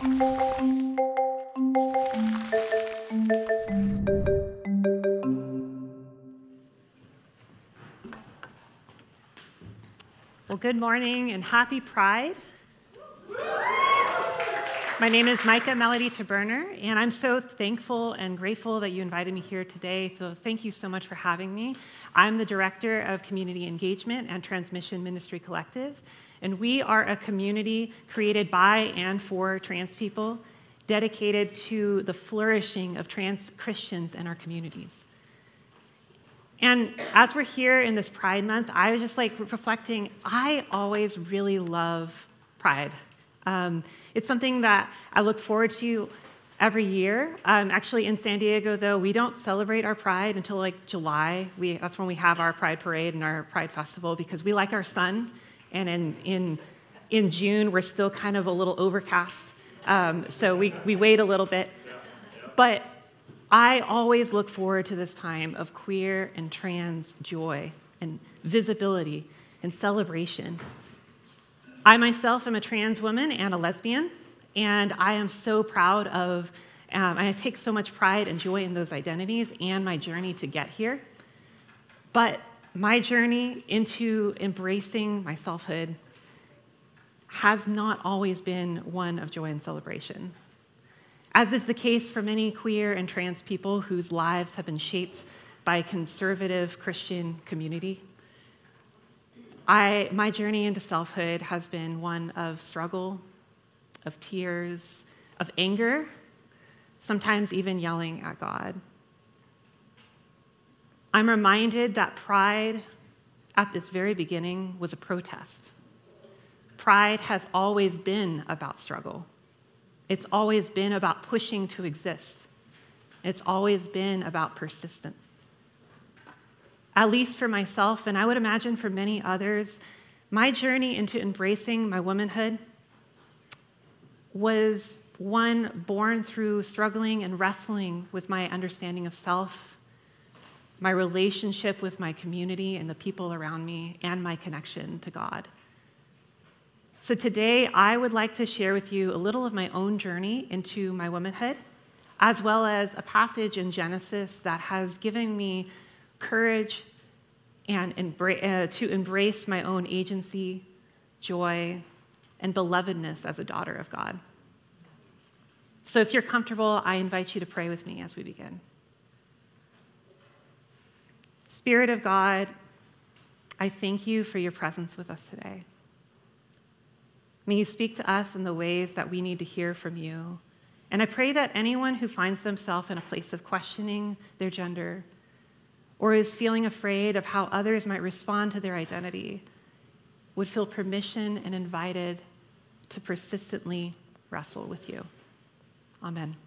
Well, good morning and happy Pride. My name is Micah Melody Taberner, and I'm so thankful and grateful that you invited me here today. So thank you so much for having me. I'm the Director of Community Engagement and Transmission Ministry Collective, and we are a community created by and for trans people, dedicated to the flourishing of trans Christians in our communities. And as we're here in this Pride Month, I was just reflecting, I always really love Pride. It's something that I look forward to every year. Actually, in San Diego, though, we don't celebrate our Pride until July. That's when we have our Pride Parade and our Pride Festival, because we like our sun. And in June, we're still kind of a little overcast. So we wait a little bit. But I always look forward to this time of queer and trans joy and visibility and celebration. I myself am a trans woman and a lesbian, and I am so proud of, I take so much pride and joy in those identities and my journey to get here. But my journey into embracing my selfhood has not always been one of joy and celebration. As is the case for many queer and trans people whose lives have been shaped by a conservative Christian community, my journey into selfhood has been one of struggle, of tears, of anger, sometimes even yelling at God. I'm reminded that Pride, at its very beginning, was a protest. Pride has always been about struggle. It's always been about pushing to exist. It's always been about persistence. At least for myself, and I would imagine for many others, my journey into embracing my womanhood was one born through struggling and wrestling with my understanding of self, my relationship with my community and the people around me, and my connection to God. So today, I would like to share with you a little of my own journey into my womanhood, as well as a passage in Genesis that has given me courage and to embrace my own agency, joy, and belovedness as a daughter of God. So if you're comfortable, I invite you to pray with me as we begin. Spirit of God, I thank you for your presence with us today. May you speak to us in the ways that we need to hear from you. And I pray that anyone who finds themselves in a place of questioning their gender or is feeling afraid of how others might respond to their identity would feel permission and invited to persistently wrestle with you. Amen.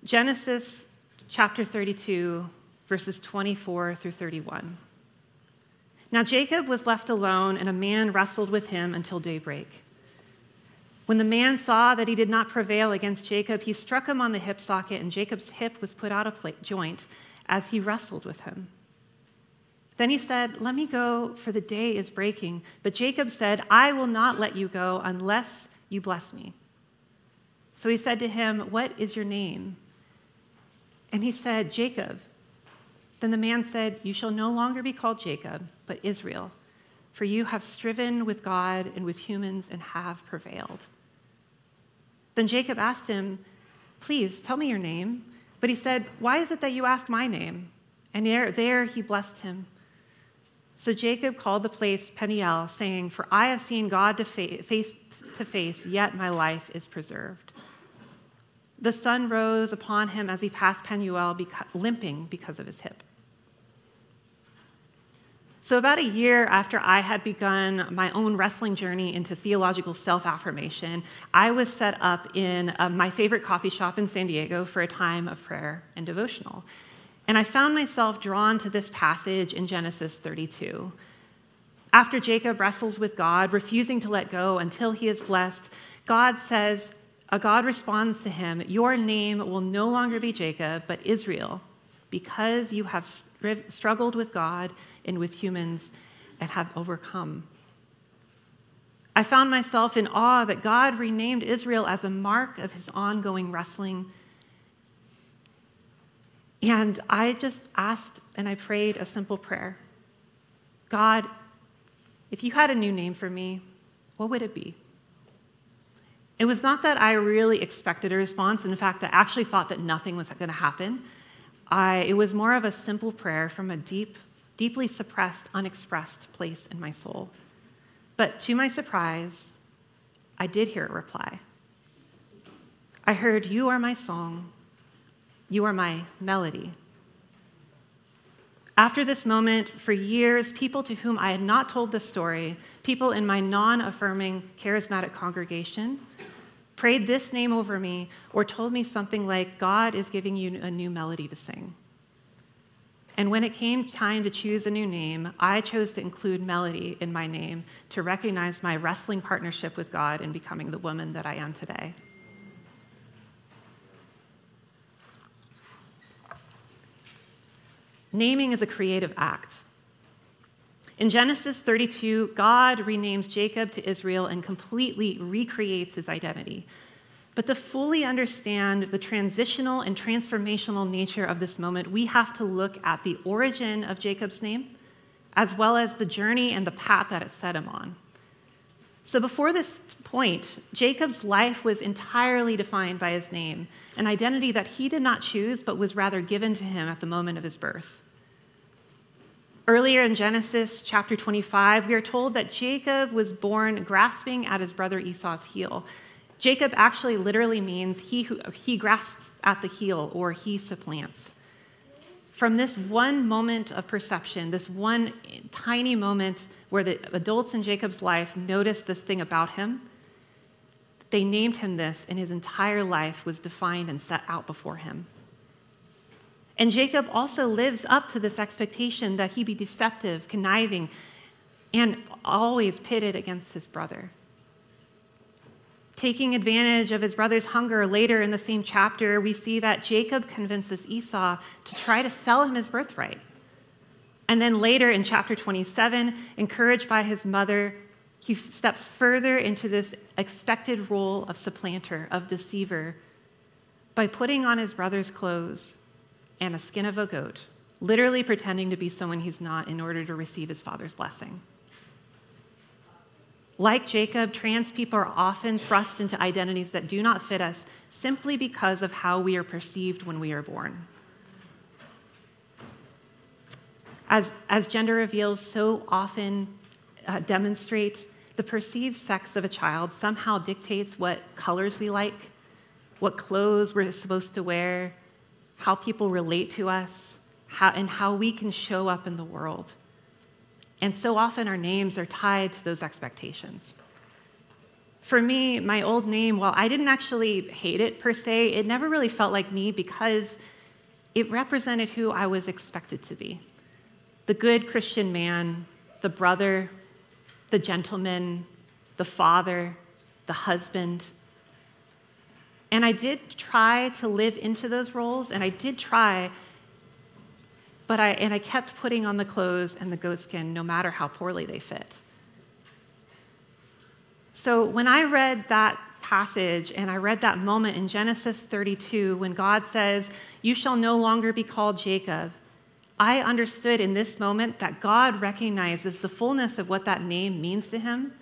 Genesis chapter 32, verses 24 through 31. Now Jacob was left alone, and a man wrestled with him until daybreak. When the man saw that he did not prevail against Jacob, he struck him on the hip socket, and Jacob's hip was put out of joint as he wrestled with him. Then he said, "Let me go, for the day is breaking." But Jacob said, "I will not let you go unless you bless me." So he said to him, "What is your name?" And he said, "Jacob." Then the man said, "You shall no longer be called Jacob, but Israel, for you have striven with God and with humans and have prevailed." Then Jacob asked him, "Please tell me your name." But he said, "Why is it that you ask my name?" And there he blessed him. So Jacob called the place Peniel, saying, "For I have seen God face to face, yet my life is preserved." The sun rose upon him as he passed Peniel, limping because of his hip. So about a year after I had begun my own wrestling journey into theological self-affirmation, I was set up in my favorite coffee shop in San Diego for a time of prayer and devotional. And I found myself drawn to this passage in Genesis 32. After Jacob wrestles with God, refusing to let go until he is blessed, God responds to him, "Your name will no longer be Jacob, but Israel, because you have struggled with God and with humans and have overcome." I found myself in awe that God renamed Israel as a mark of his ongoing wrestling. And I just asked and I prayed a simple prayer. God, if you had a new name for me, what would it be? It was not that I really expected a response. In fact, I actually thought that nothing was going to happen. It was more of a simple prayer from a deeply suppressed, unexpressed place in my soul. But to my surprise, I did hear a reply. I heard, "You are my song. You are my melody." After this moment, for years, people to whom I had not told this story, people in my non-affirming charismatic congregation, prayed this name over me or told me something like, "God is giving you a new melody to sing." And when it came time to choose a new name, I chose to include melody in my name to recognize my wrestling partnership with God in becoming the woman that I am today. Naming is a creative act. In Genesis 32, God renames Jacob to Israel and completely recreates his identity. But to fully understand the transitional and transformational nature of this moment, we have to look at the origin of Jacob's name, as well as the journey and the path that it set him on. So before this point, Jacob's life was entirely defined by his name, an identity that he did not choose, but was rather given to him at the moment of his birth. Earlier in Genesis chapter 25, we are told that Jacob was born grasping at his brother Esau's heel. Jacob actually literally means he grasps at the heel, or he supplants. From this one moment of perception, this one tiny moment where the adults in Jacob's life noticed this thing about him, they named him this, and his entire life was defined and set out before him. And Jacob also lives up to this expectation that he be deceptive, conniving, and always pitted against his brother. Taking advantage of his brother's hunger, later in the same chapter, we see that Jacob convinces Esau to try to sell him his birthright. And then later in chapter 27, encouraged by his mother, he steps further into this expected role of supplanter, of deceiver, by putting on his brother's clothes and a skin of a goat, literally pretending to be someone he's not in order to receive his father's blessing. Like Jacob, trans people are often thrust into identities that do not fit us simply because of how we are perceived when we are born. As gender reveals so often demonstrate, the perceived sex of a child somehow dictates what colors we like, what clothes we're supposed to wear, how people relate to us, and how we can show up in the world. And so often our names are tied to those expectations. For me, my old name, while I didn't actually hate it per se, it never really felt like me because it represented who I was expected to be. The good Christian man, the brother, the gentleman, the father, the husband. And I did try to live into those roles, and I did try, but I kept putting on the clothes and the goat skin no matter how poorly they fit. So when I read that passage and I read that moment in Genesis 32 when God says, "You shall no longer be called Jacob," I understood in this moment that God recognizes the fullness of what that name means to him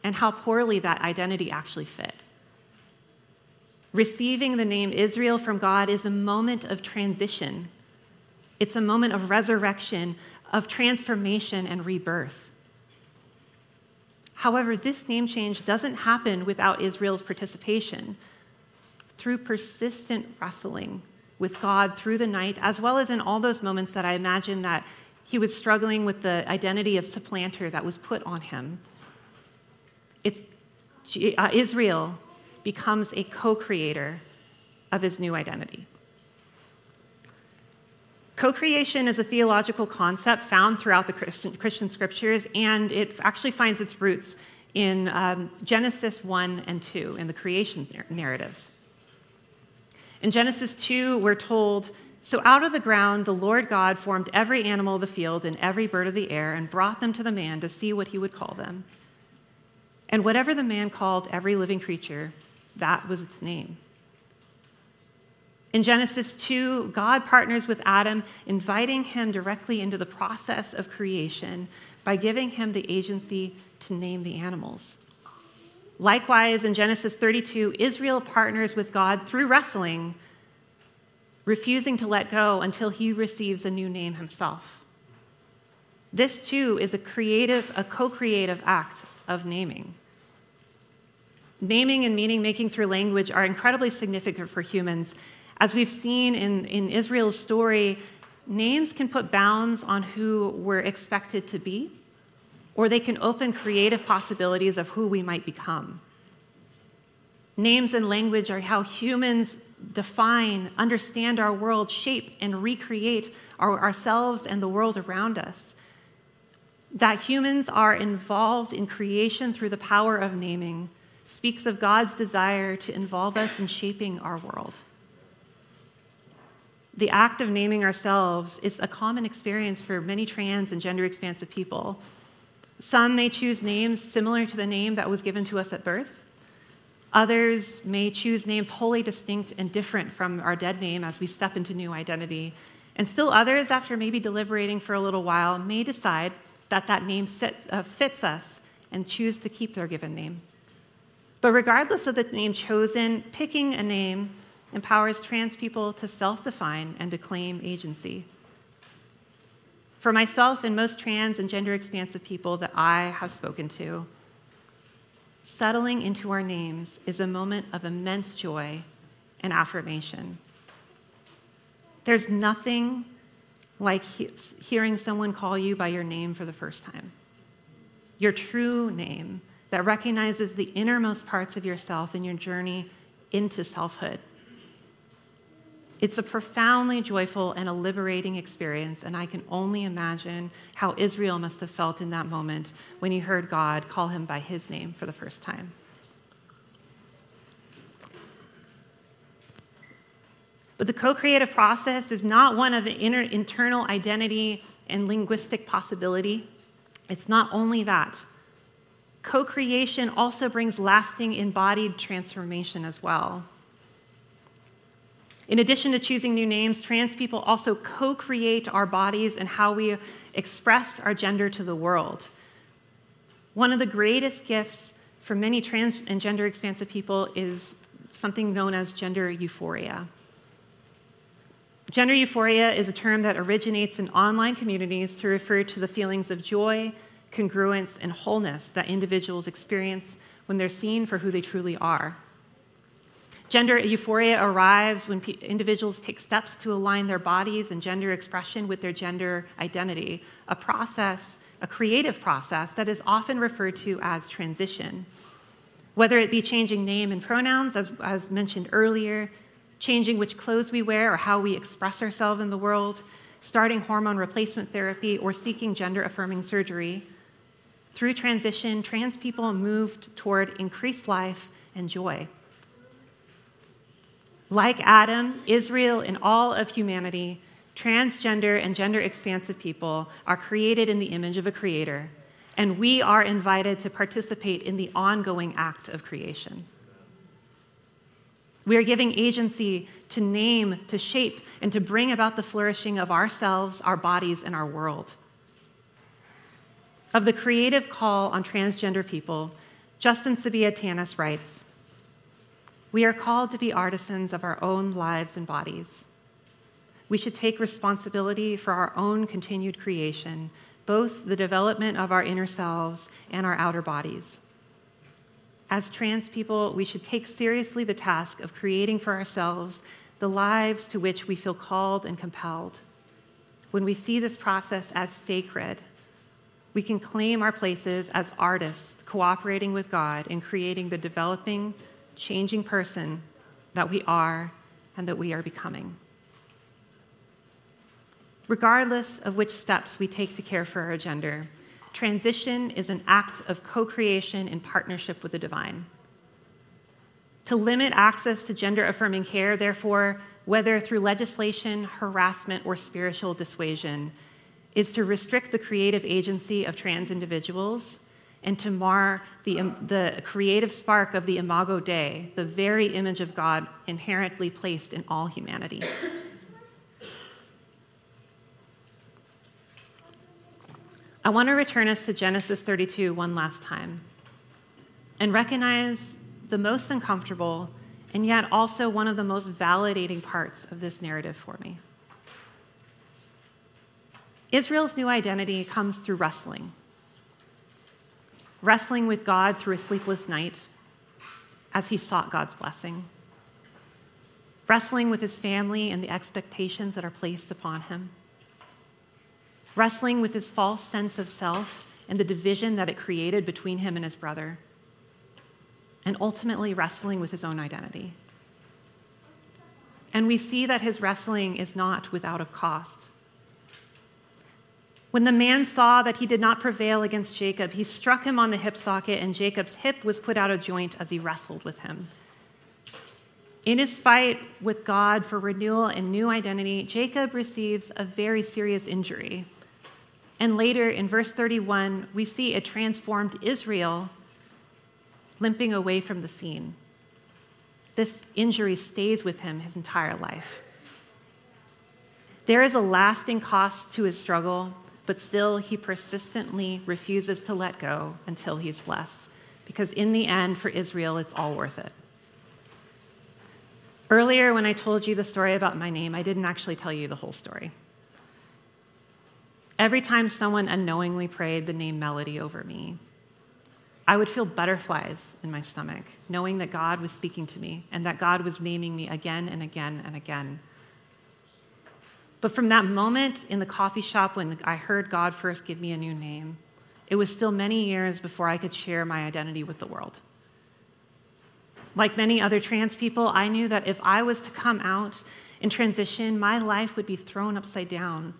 and how poorly that identity actually fit. Receiving the name Israel from God is a moment of transition. It's a moment of resurrection, of transformation and rebirth. However, this name change doesn't happen without Israel's participation. Through persistent wrestling with God through the night, as well as in all those moments that I imagine that he was struggling with the identity of supplanter that was put on him, Israel becomes a co-creator of his new identity. Co-creation is a theological concept found throughout the Christian scriptures, and it actually finds its roots in Genesis 1 and 2, in the creation narratives. In Genesis 2, we're told, "So out of the ground the Lord God formed every animal of the field and every bird of the air and brought them to the man to see what he would call them. And whatever the man called every living creature, that was its name. In Genesis 2, God partners with Adam, inviting him directly into the process of creation by giving him the agency to name the animals. Likewise, in Genesis 32, Israel partners with God through wrestling, refusing to let go until he receives a new name himself. This, too, is a co-creative act of naming. Naming and meaning-making through language are incredibly significant for humans. As we've seen in Israel's story, names can put bounds on who we're expected to be, or they can open creative possibilities of who we might become. Names and language are how humans define, understand our world, shape, and recreate ourselves and the world around us. That humans are involved in creation through the power of naming speaks of God's desire to involve us in shaping our world. The act of naming ourselves is a common experience for many trans and gender-expansive people. Some may choose names similar to the name that was given to us at birth. Others may choose names wholly distinct and different from our dead name as we step into new identity. And still others, after maybe deliberating for a little while, may decide that that name fits us and choose to keep their given name. But regardless of the name chosen, picking a name empowers trans people to self-define and to claim agency. For myself and most trans and gender-expansive people that I have spoken to, settling into our names is a moment of immense joy and affirmation. There's nothing like hearing someone call you by your name for the first time. Your true name that recognizes the innermost parts of yourself in your journey into selfhood. It's a profoundly joyful and a liberating experience, and I can only imagine how Israel must have felt in that moment when he heard God call him by his name for the first time. But the co-creative process is not one of internal identity and linguistic possibility. It's not only that. Co-creation also brings lasting embodied transformation as well. In addition to choosing new names, trans people also co-create our bodies and how we express our gender to the world. One of the greatest gifts for many trans and gender-expansive people is something known as gender euphoria. Gender euphoria is a term that originates in online communities to refer to the feelings of joy, congruence, and wholeness that individuals experience when they're seen for who they truly are. Gender euphoria arrives when individuals take steps to align their bodies and gender expression with their gender identity, a creative process that is often referred to as transition. Whether it be changing name and pronouns, as mentioned earlier, changing which clothes we wear or how we express ourselves in the world, starting hormone replacement therapy, or seeking gender-affirming surgery. Through transition, trans people moved toward increased life and joy. Like Adam, Israel, and all of humanity, transgender and gender-expansive people are created in the image of a creator, and we are invited to participate in the ongoing act of creation. We are giving agency to name, to shape, and to bring about the flourishing of ourselves, our bodies, and our world. Of the creative call on transgender people, Justin Sabia Tanis writes, "We are called to be artisans of our own lives and bodies. We should take responsibility for our own continued creation, both the development of our inner selves and our outer bodies. As trans people, we should take seriously the task of creating for ourselves the lives to which we feel called and compelled. When we see this process as sacred, we can claim our places as artists cooperating with God in creating the developing, changing person that we are and that we are becoming." Regardless of which steps we take to care for our gender, transition is an act of co-creation in partnership with the divine. To limit access to gender-affirming care, therefore, whether through legislation, harassment, or spiritual dissuasion, is to restrict the creative agency of trans individuals and to mar the creative spark of the Imago Dei, the very image of God inherently placed in all humanity. I want to return us to Genesis 32 one last time and recognize the most uncomfortable and yet also one of the most validating parts of this narrative for me. Israel's new identity comes through wrestling with God through a sleepless night as he sought God's blessing, wrestling with his family and the expectations that are placed upon him, wrestling with his false sense of self and the division that it created between him and his brother, and ultimately wrestling with his own identity. And we see that his wrestling is not without a cost. When the man saw that he did not prevail against Jacob, he struck him on the hip socket, and Jacob's hip was put out of joint as he wrestled with him. In his fight with God for renewal and new identity, Jacob receives a very serious injury. And later, in verse 31, we see a transformed Israel limping away from the scene. This injury stays with him his entire life. There is a lasting cost to his struggle, but still he persistently refuses to let go until he's blessed, because in the end, for Israel, it's all worth it. Earlier, when I told you the story about my name, I didn't actually tell you the whole story. Every time someone unknowingly prayed the name Melody over me, I would feel butterflies in my stomach, knowing that God was speaking to me and that God was naming me again and again and again. But from that moment in the coffee shop when I heard God first give me a new name, it was still many years before I could share my identity with the world. Like many other trans people, I knew that if I was to come out and transition, my life would be thrown upside down.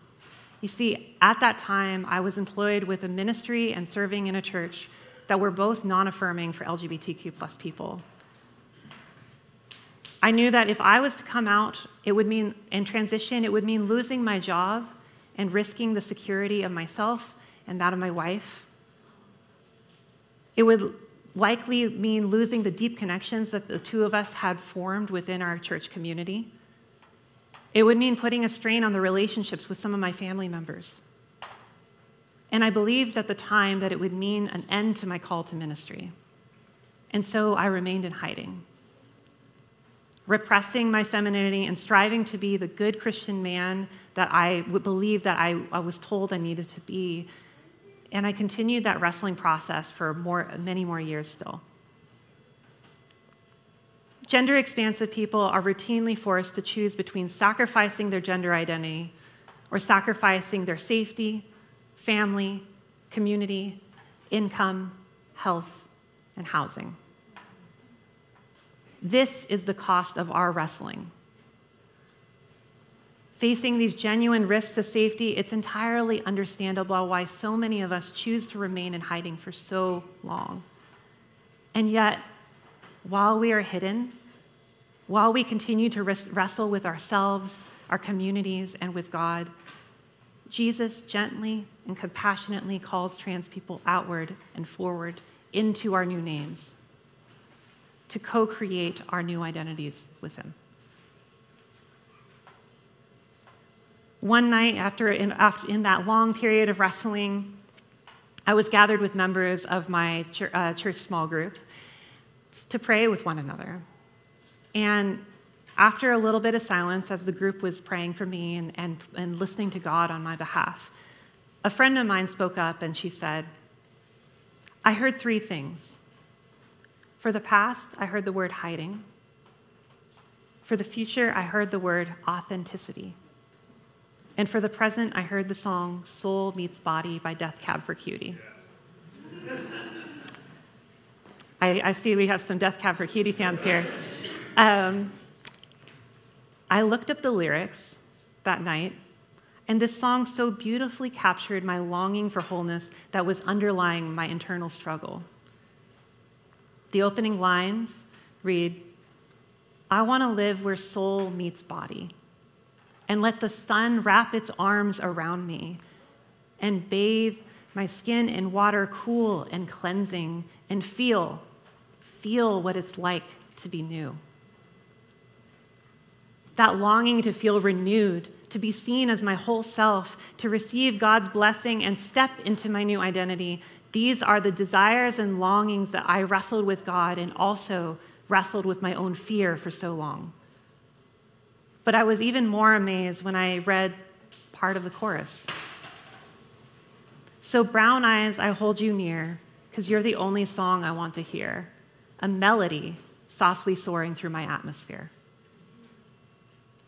You see, at that time, I was employed with a ministry and serving in a church that were both non-affirming for LGBTQ+ people. I knew that if I was to come out, it would mean, and transition, it would mean losing my job and risking the security of myself and that of my wife. It would likely mean losing the deep connections that the two of us had formed within our church community. It would mean putting a strain on the relationships with some of my family members. And I believed at the time that it would mean an end to my call to ministry. And so I remained in hiding, repressing my femininity and striving to be the good Christian man that I would believe that I was told I needed to be. And I continued that wrestling process for many more years still. Gender-expansive people are routinely forced to choose between sacrificing their gender identity or sacrificing their safety, family, community, income, health, and housing. This is the cost of our wrestling. Facing these genuine risks to safety, it's entirely understandable why so many of us choose to remain in hiding for so long. And yet, while we are hidden, while we continue to wrestle with ourselves, our communities, and with God, Jesus gently and compassionately calls trans people outward and forward into our new names to co-create our new identities with him. One night in that long period of wrestling, I was gathered with members of my church small group to pray with one another. And after a little bit of silence, as the group was praying for me and listening to God on my behalf, a friend of mine spoke up and she said, I heard three things. For the past, I heard the word hiding. For the future, I heard the word authenticity. And for the present, I heard the song Soul Meets Body by Death Cab for Cutie. Yes. I see we have some Death Cab for Cutie fans here. I looked up the lyrics that night, and this song so beautifully captured my longing for wholeness that was underlying my internal struggle. The opening lines read, I want to live where soul meets body, and let the sun wrap its arms around me and bathe my skin in water cool and cleansing, and feel what it's like to be new. That longing to feel renewed, to be seen as my whole self, to receive God's blessing and step into my new identity. These are the desires and longings that I wrestled with God and also wrestled with my own fear for so long. But I was even more amazed when I read part of the chorus. So brown eyes, I hold you near, because you're the only song I want to hear, a melody softly soaring through my atmosphere.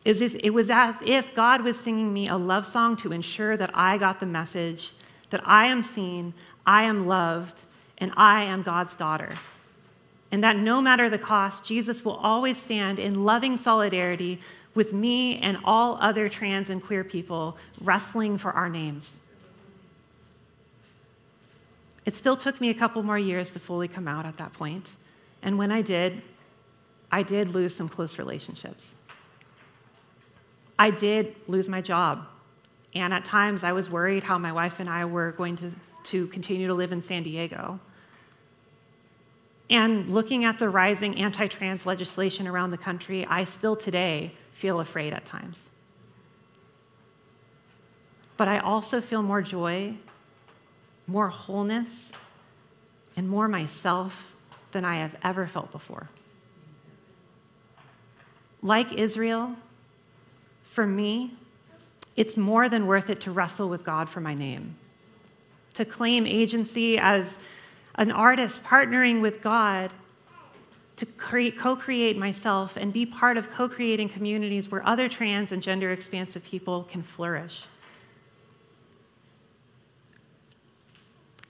It was as if God was singing me a love song to ensure that I got the message, that I am seen, I am loved, and I am God's daughter. And that no matter the cost, Jesus will always stand in loving solidarity with me and all other trans and queer people wrestling for our names. It still took me a couple more years to fully come out at that point. And when I did lose some close relationships. I did lose my job. And at times I was worried how my wife and I were going to continue to live in San Diego. And looking at the rising anti-trans legislation around the country, I still today feel afraid at times. But I also feel more joy, more wholeness, and more myself than I have ever felt before. Like Israel, for me, it's more than worth it to wrestle with God for my name, to claim agency as an artist partnering with God to co-create myself and be part of co-creating communities where other trans and gender-expansive people can flourish.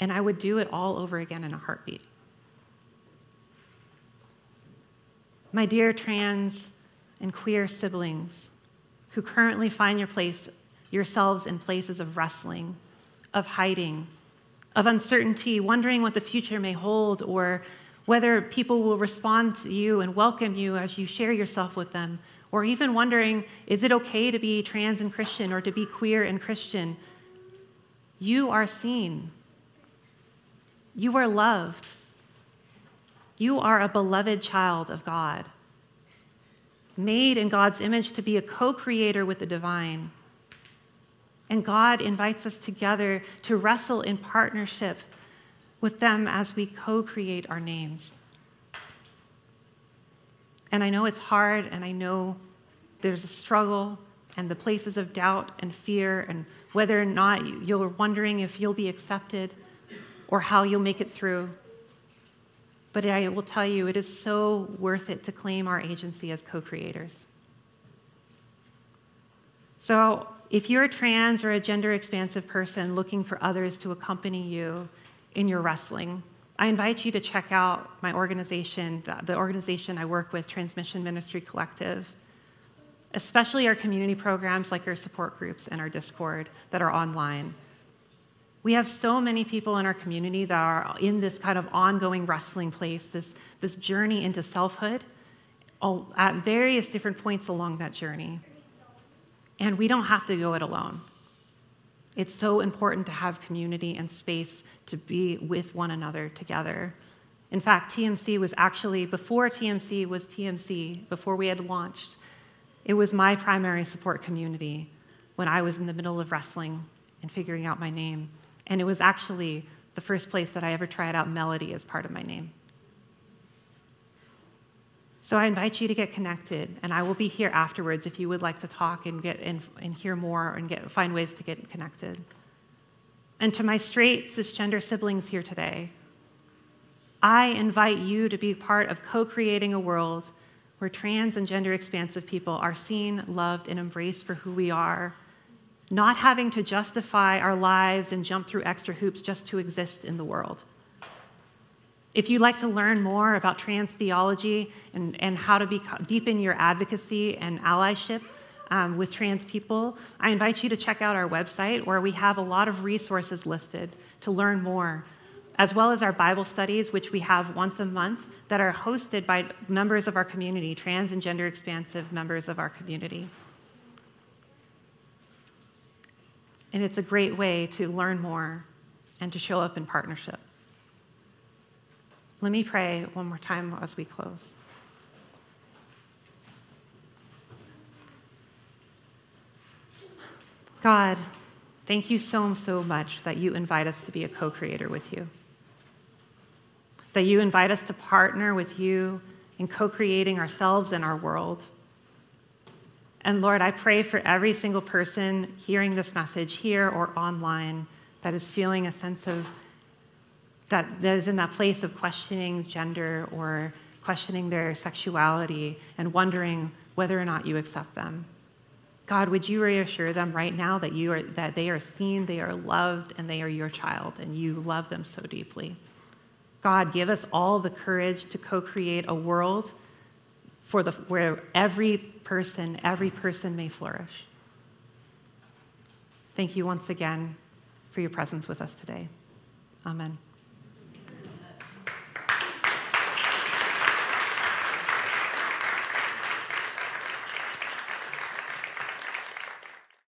And I would do it all over again in a heartbeat. My dear trans and queer siblings who currently find yourselves in places of wrestling, of hiding, of uncertainty, wondering what the future may hold, or whether people will respond to you and welcome you as you share yourself with them, or even wondering, is it okay to be trans and Christian or to be queer and Christian? You are seen. You are loved. You are a beloved child of God, made in God's image to be a co-creator with the divine. And God invites us together to wrestle in partnership with them as we co-create our names. And I know it's hard, and I know there's a struggle and the places of doubt and fear and whether or not you're wondering if you'll be accepted or how you'll make it through. But I will tell you, it is so worth it to claim our agency as co-creators. So if you're a trans or a gender-expansive person looking for others to accompany you in your wrestling, I invite you to check out my organization, the organization I work with, Transmission Ministry Collective, especially our community programs like our support groups and our Discord that are online. We have so many people in our community that are in this kind of ongoing wrestling place, this journey into selfhood, at various different points along that journey. And we don't have to go it alone. It's so important to have community and space to be with one another together. In fact, TMC was actually, before TMC was TMC, before we had launched, it was my primary support community when I was in the middle of wrestling and figuring out my name. And it was actually the first place that I ever tried out melody as part of my name. So I invite you to get connected, and I will be here afterwards if you would like to talk and hear more and find ways to get connected. And to my straight cisgender siblings here today, I invite you to be part of co-creating a world where trans and gender-expansive people are seen, loved, and embraced for who we are, not having to justify our lives and jump through extra hoops just to exist in the world. If you'd like to learn more about trans theology and how to deepen your advocacy and allyship with trans people, I invite you to check out our website where we have a lot of resources listed to learn more, as well as our Bible studies, which we have once a month that are hosted by members of our community, trans and gender expansive members of our community. And it's a great way to learn more and to show up in partnership. Let me pray one more time as we close. God, thank you so, so much that you invite us to be a co-creator with you. That you invite us to partner with you in co-creating ourselves and our world. And Lord, I pray for every single person hearing this message here or online that is feeling a sense of, that is in that place of questioning gender or questioning their sexuality and wondering whether or not you accept them. God, would you reassure them right now that they are seen, they are loved, and they are your child, and you love them so deeply. God, give us all the courage to co-create a world where every person may flourish. Thank you once again for your presence with us today. Amen.